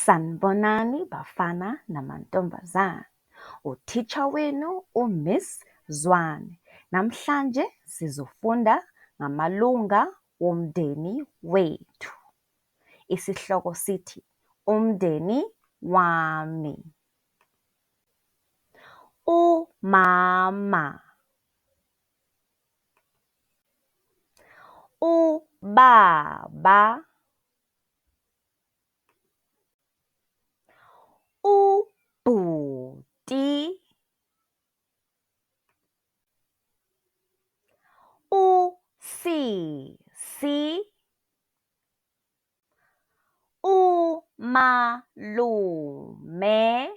Sanibonani bafana namantombazane. Utitsha wenu uMiss Zwane. Namhlanje sizofunda ngamalunga womndeni wethu. Isihloko sithi umndeni wami. Umama, ubaba, ubhuti, usisi, umalume,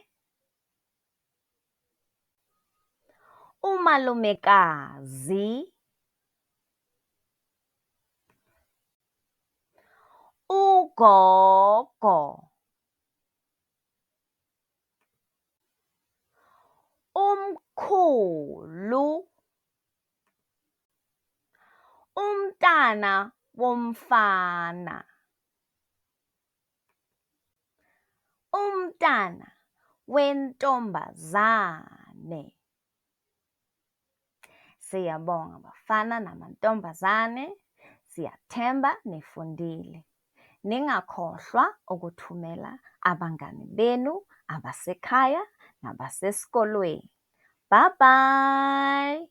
umalumekazi, ugogo, umkhulu, umntana womfana, umntana wentombazane. Siyabonga bafana namantombazane, siyathemba nifundile. Ningakhohlwa ukuthumela abangani benu abasekhaya nabasesikolweni. Bye bye.